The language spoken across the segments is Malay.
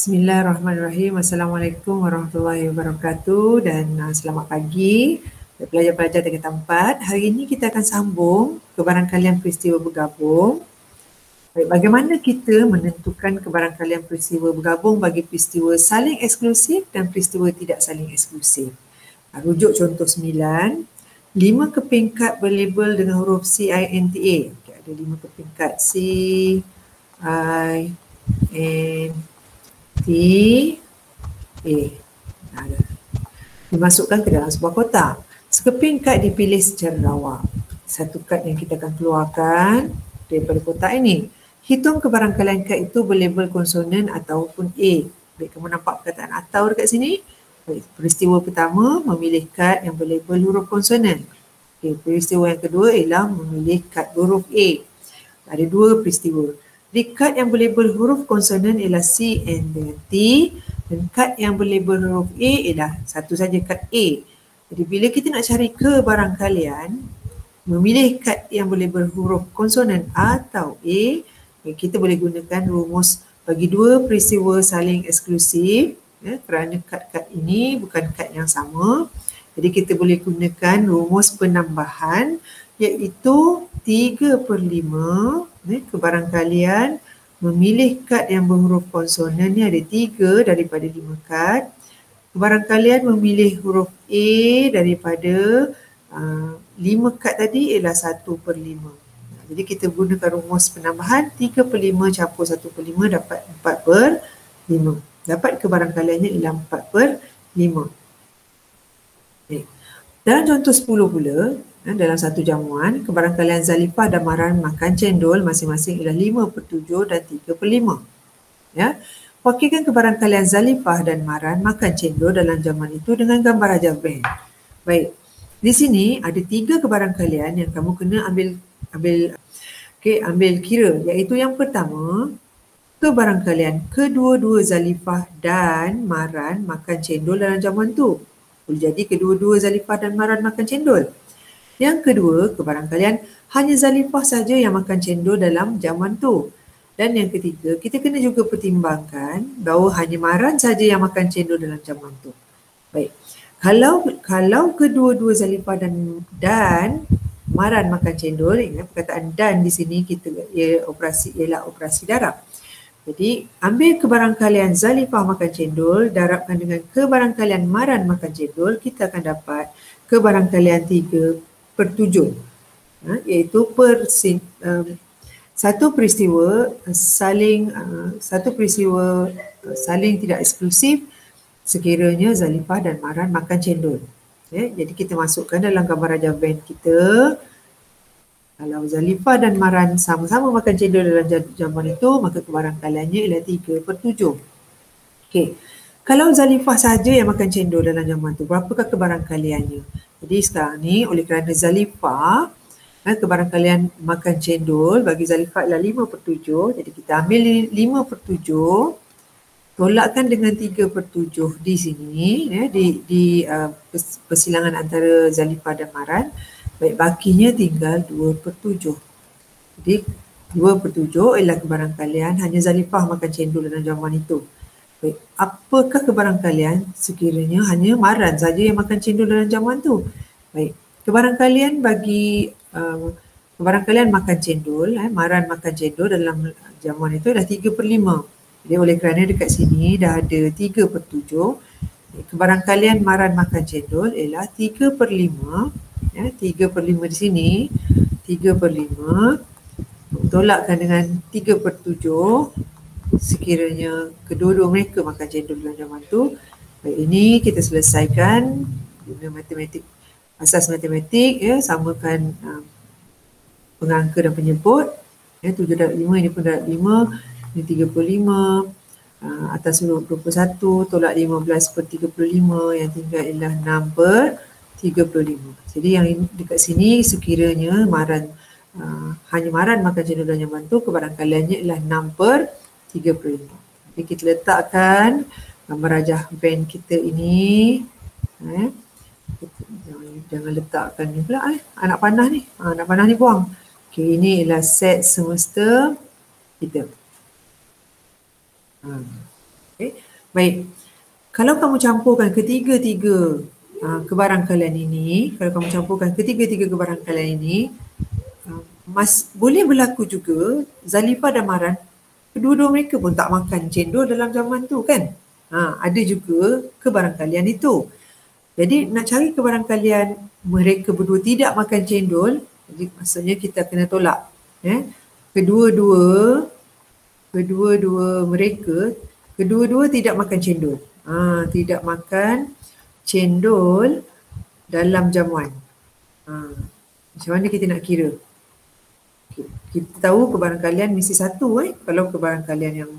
Bismillahirrahmanirrahim. Assalamualaikum warahmatullahi wabarakatuh dan selamat pagi pelajar-pelajar tingkatan 4. Hari ini kita akan sambung kebarangkalian peristiwa bergabung. Baik, bagaimana kita menentukan kebarangkalian peristiwa bergabung bagi peristiwa saling eksklusif dan peristiwa tidak saling eksklusif. Rujuk contoh 9. 5 kepingkat berlabel dengan huruf CINTA. Okay, ada 5 kepingkat CINTA. Dimasukkan ke dalam sebuah kotak. Sekeping kad dipilih secara rawak. Satu kad yang kita akan keluarkan daripada kotak ini. Hitung kebarangkalian kad itu berlabel konsonan ataupun A. Baik, kamu nampak perkataan atau dekat sini? Baik, peristiwa pertama memilih kad yang berlabel huruf konsonan. Okay, peristiwa yang kedua ialah memilih kad huruf A. Ada dua peristiwa. Di kad yang berlabel huruf konsonan ialah C and T, dan kad yang berlabel huruf A ialah satu saja, kad A. Jadi bila kita nak cari kebarangkalian memilih kad yang berlabel huruf konsonan atau A, kita boleh gunakan rumus bagi dua peristiwa saling eksklusif, kerana kad-kad ini bukan kad yang sama. Jadi kita boleh gunakan rumus penambahan, iaitu 3/5. Kebarangkalian memilih kad yang berhuruf konsonan ni ada 3 daripada 5 kad. Kebarangkalian memilih huruf A daripada 5 kad tadi ialah 1/5. Jadi kita gunakan rumus penambahan 3/5 campur 1/5 dapat 4/5. Dapat kebarangkaliannya ialah 4/5. Dalam contoh 10 pula, dalam satu jamuan, kebarangkalian Zalifah dan Maran makan cendol masing-masing ialah 5/7 dan 3/5. Ya. Wakilkan kebarangkalian Zalifah dan Maran makan cendol dalam jamuan itu dengan gambar rajah band. Baik, di sini ada 3 kebarangkalian yang kamu kena ambil kira, iaitu yang pertama, kebarangkalian kedua-dua Zalifah dan Maran makan cendol dalam jamuan itu. Boleh jadi kedua-dua Zalifah dan Maran makan cendol. Yang kedua, kebarangkalian hanya Zalifah saja yang makan cendol dalam jamuan tu. Dan yang ketiga, kita kena juga pertimbangkan bahawa hanya Maran saja yang makan cendol dalam jamuan tu. Baik. Kalau kedua-dua Zalifah dan Maran makan cendol, ingat perkataan dan di sini ialah operasi darab. Jadi, ambil kebarangkalian Zalifah makan cendol, darabkan dengan kebarangkalian Maran makan cendol, kita akan dapat kebarangkalian 3/7. Iaitu satu peristiwa saling tidak eksklusif sekiranya Zalifah dan Maran makan cendol. Jadi kita masukkan dalam gambar rajah band kita. Kalau Zalifah dan Maran sama-sama makan cendol dalam jamuan itu, maka kebarangkaliannya ialah 3/7. Okey. Kalau Zalifah saja yang makan cendol dalam jamuan itu, berapakah kebarangkaliannya? Jadi sekarang ni, oleh kerana Zalifah, kebarangkalian makan cendol bagi Zalifah ialah 5/7. Jadi kita ambil 5/7, tolakkan dengan 3/7 di sini, di persilangan antara Zalifah dan Maran. Baik, bakinya tinggal 2/7. Jadi 2/7 ialah kebarangkalian hanya Zalifah makan cendol dalam jamuan itu. Baik, apakah kebarangkalian sekiranya hanya Maran saja yang makan cendol dalam jamuan tu? Baik, kebarangkalian makan cendol, Maran makan cendol dalam jamuan itu adalah 3/5. Jadi oleh kerana dekat sini dah ada 3/7, kebarangkalian Maran makan cendol ialah 3/5. 3/5 di sini, 3/5 tolakkan dengan 3/7 sekiranya kedua-dua mereka makan cendol dalam jamuan tu. Baik, ini kita selesaikan guna matematik, asas matematik, samakan pengangka dan penyebut. 7/5 ini pun darab 5, ini 35, atas huruf 21, tolak 15/35, yang tinggal ialah 6/35. Jadi yang dekat sini sekiranya hanya Maran makan cendol dalam jamuan tu, kebarangkaliannya ialah 6/35. Jadi kita letakkan gambar rajah band kita ini. Jangan letakkan ni pula anak panah ni. Anak panah ni buang. Okey, ini ialah set semesta kita. Okay. Baik. Kalau kamu campurkan ketiga-tiga kebarangkalian ini, kalau kamu campurkan ketiga-tiga kebarangkalian ini, boleh berlaku juga Zalifah dan Maran, kedua-dua mereka pun tak makan cendol dalam zaman tu kan. Ada juga kebarangkalian itu. Jadi nak cari kebarangkalian mereka berdua tidak makan cendol, jadi maksudnya kita kena tolak. Kedua-dua mereka, kedua-dua tidak makan cendol. Tidak makan cendol dalam jamuan. Macam mana kita nak kira? Kita tahu kebarangkalian mesti satu kalau kebarangkalian yang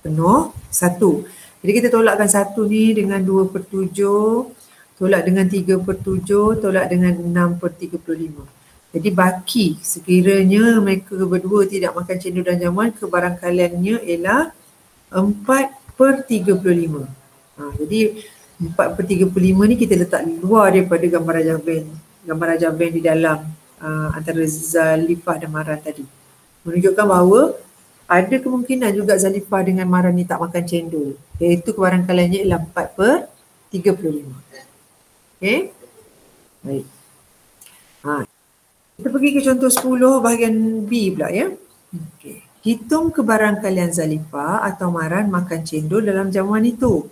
penuh, satu. Jadi kita tolakkan satu ni dengan 2/7, tolak dengan 3/7, tolak dengan 6/35. Jadi baki sekiranya mereka berdua tidak makan cendol dan jamuan, kebarangkaliannya ialah 4/35. Jadi 4/35 ni kita letak luar daripada gambar rajah band di dalam antara Zalifah dan Maran tadi. Menunjukkan bahawa ada kemungkinan juga Zalifah dengan Maran ni tak makan cendol. Iaitu kebarangkaliannya ialah 4/35. Okay? Baik. Kita pergi ke contoh 10 bahagian B pula ya. Okay. Hitung kebarangkalian Zalifah atau Maran makan cendol dalam jamuan itu.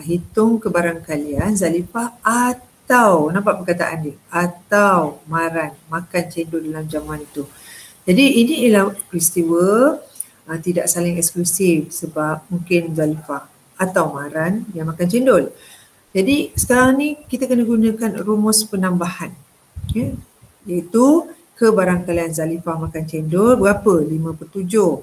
Hitung kebarangkalian Zalifah atau, nampak perkataan dia, atau Maran makan cendol dalam jamuan itu. Jadi ini ialah peristiwa tidak saling eksklusif sebab mungkin Zalifah atau Maran yang makan cendol. Jadi sekarang ni kita kena gunakan rumus penambahan. Okay. Iaitu kebarangkalian Zalifah makan cendol berapa? 5/7.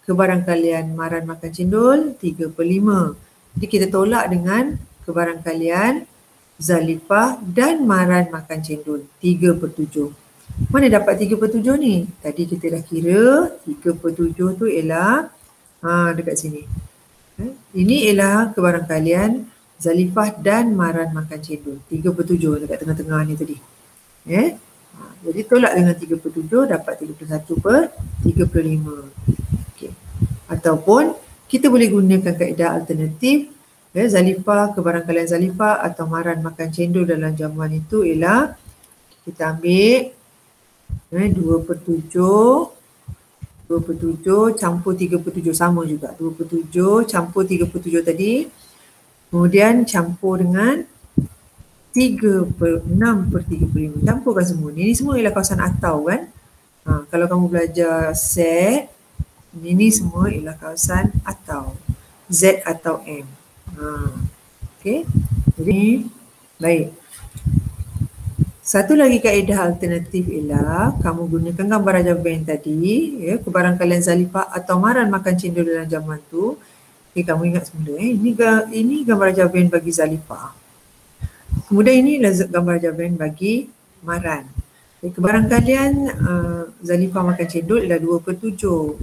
Kebarangkalian Maran makan cendol 3/5. Jadi kita tolak dengan kebarangkalian Zalifah dan Maran makan cendol 3/7. Mana dapat 3/7 ni? Tadi kita dah kira 3/7 tu ialah dekat sini. Ini ialah kebarangkalian Zalifah dan Maran makan cendol 3/7 dekat tengah-tengah ni tadi. Jadi tolak dengan 3/7 dapat 31/35. Okay. Ataupun kita boleh gunakan kaedah alternatif. Zalifah, kebarangkalian Zalifah atau Maran makan cendol dalam jamuan itu ialah kita ambil 2/7 campur 3/7 sama juga. 2/7 campur 3/7 tadi. Kemudian campur dengan 6/35. Campurkan semua. Ini semua ialah kawasan atau kan. Kalau kamu belajar set, ini semua ialah kawasan atau. Z atau M. Okey. Jadi, baik. Satu lagi kaedah alternatif ialah kamu gunakan gambar rajah band tadi, ya, kebarangkalian Zalifah atau Maran makan cendol dalam jamuan tu. Okay, kamu ingat semula ini gambar rajah band bagi Zalifah. Kemudian ini gambar rajah band bagi Maran. Kebarangkalian Zalifah makan cendol ialah 2/7.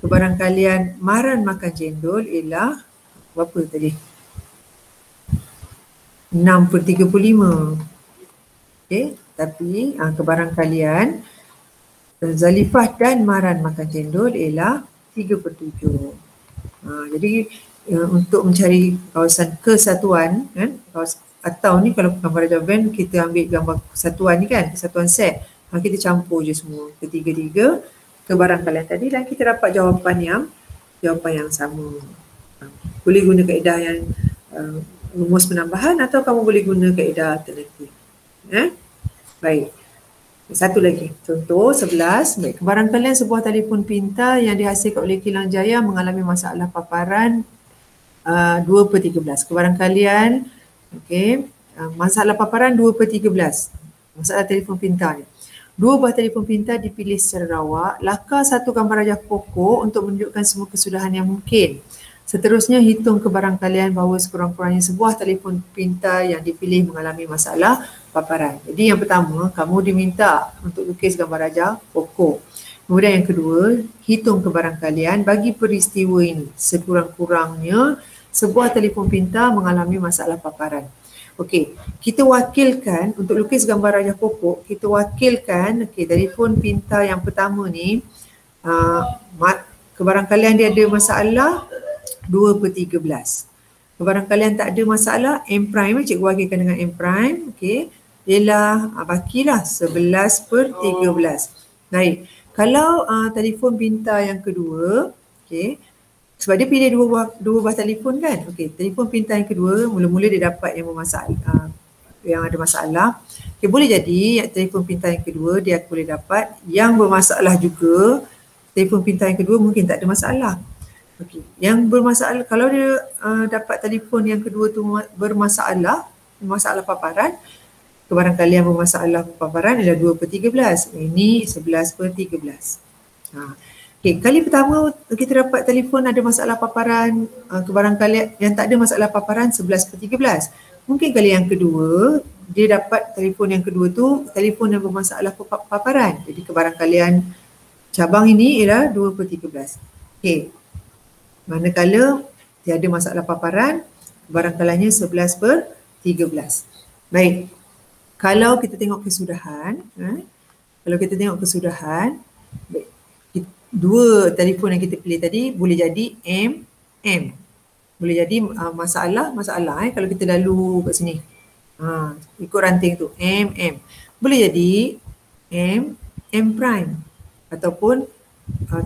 Kebarangkalian Maran makan cendol ialah berapa tadi? 6/35. Okay. Tapi kebarangkalian Zalifah dan Maran makan cendol ialah 3/7. Jadi untuk mencari kawasan kesatuan kan, atau ni kalau gambar rajah band kita ambil gambar kesatuan ni kan, kesatuan set. Kita campur je semua ketiga-tiga kebarangkalian tadi dan kita dapat jawapan yang sama. Boleh guna kaedah yang rumus penambahan atau kamu boleh guna kaedah alternatif. Baik. Satu lagi. Contoh 11. Baik. Kebarangkalian sebuah telefon pintar yang dihasilkan oleh kilang jaya mengalami masalah paparan 2/13. Kebarangkalian masalah paparan 2/13. Masalah telefon pintar ni. Dua buah telefon pintar dipilih secara rawak. Lakar satu gambar rajah pokok untuk menunjukkan semua kesudahan yang mungkin. Seterusnya hitung kebarangkalian bahawa sekurang-kurangnya sebuah telefon pintar yang dipilih mengalami masalah paparan. Jadi yang pertama, kamu diminta untuk lukis gambar rajah pokok. Kemudian yang kedua, hitung kebarangkalian bagi peristiwa ini. Sekurang-kurangnya sebuah telefon pintar mengalami masalah paparan. Okey, kita wakilkan untuk lukis gambar rajah pokok, kita wakilkan telefon pintar yang pertama ni, kebarangkalian dia ada masalah 2/13. Kebarangkalian tak ada masalah, M prime cikgu bagikan dengan M prime, okey, ialah bakilah 11/13. Baik, kalau telefon pintar yang kedua, okey, sebab dia pilih dua buah telefon kan, okey, telefon pintar yang kedua mula-mula dia dapat yang bermasalah, yang ada masalah. Okay, boleh jadi telefon pintar yang kedua dia boleh dapat yang bermasalah juga. Telefon pintar yang kedua mungkin tak ada masalah. Okey, yang bermasalah, kalau dia dapat telefon yang kedua tu bermasalah paparan, kebarangkalian bermasalah paparan ialah 2/13. Ini 11/13. Okay, kali pertama kita dapat telefon ada masalah paparan, kebarangkalian yang tak ada masalah paparan 11/13. Mungkin kali yang kedua dia dapat telefon yang kedua tu telefon yang bermasalah paparan. Jadi kebarangkalian cabang ini ialah 2/13. Okey. Manakala tiada masalah paparan, kebarangkaliannya 11/13. Baik. Kalau kita tengok kesudahan, baik, dua telefon yang kita pilih tadi boleh jadi M. Boleh jadi masalah. Kalau kita lalu kat sini. Ikut ranting tu M. Boleh jadi M prime. Ataupun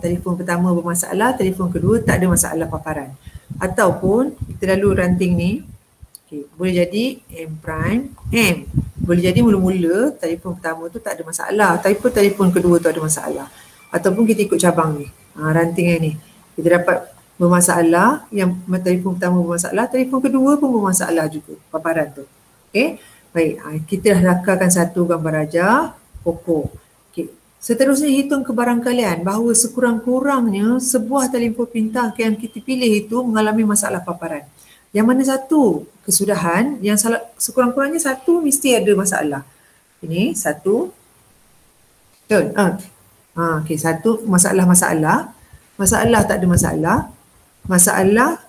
telefon pertama bermasalah, telefon kedua tak ada masalah paparan. Ataupun kita lalu ranting ni, okay, boleh jadi M prime M. Boleh jadi mula-mula telefon pertama tu tak ada masalah, tapi telefon kedua tu ada masalah. Ataupun kita ikut cabang ni, ranting ni, kita dapat bermasalah, yang telefon pertama bermasalah, telefon kedua pun bermasalah juga paparan tu. Okay, baik, kita dah rakalkan satu gambar rajah pokok. Okay. Seterusnya hitung kebarangkalian bahawa sekurang-kurangnya sebuah telefon pintar yang kita pilih itu mengalami masalah paparan. Yang mana satu kesudahan, yang sekurang-kurangnya satu mesti ada masalah. Ini satu. Betul? Okey, satu masalah. Masalah tak ada masalah. Masalah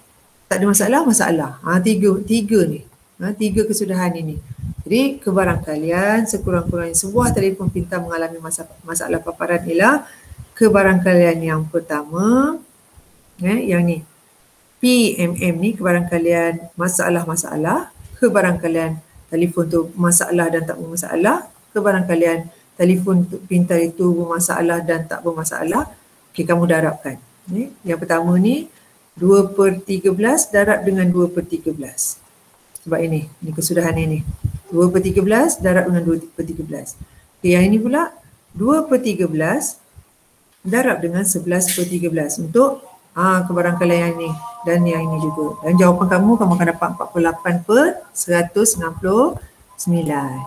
tak ada masalah. Tiga ni. Tiga kesudahan ini. Jadi kebarangkalian sekurang-kurangnya sebuah telefon pintar mengalami masalah paparan ialah kebarangkalian yang pertama, yang ni PMM ni kebarangkalian masalah, kebarangkalian telefon tu masalah dan tak bermasalah, kebarangkalian telefon pintar itu bermasalah dan tak bermasalah. Okey, kamu darabkan. Yang pertama ni 2/13 darab dengan 2/13. Sebab ini kesudahan ini. 2/13 darab dengan 2/13. Okay, yang ini pula 2/13 darab dengan 11/13 untuk kebarangkalian yang ini dan yang ini juga. Dan jawapan kamu akan dapat 48/169.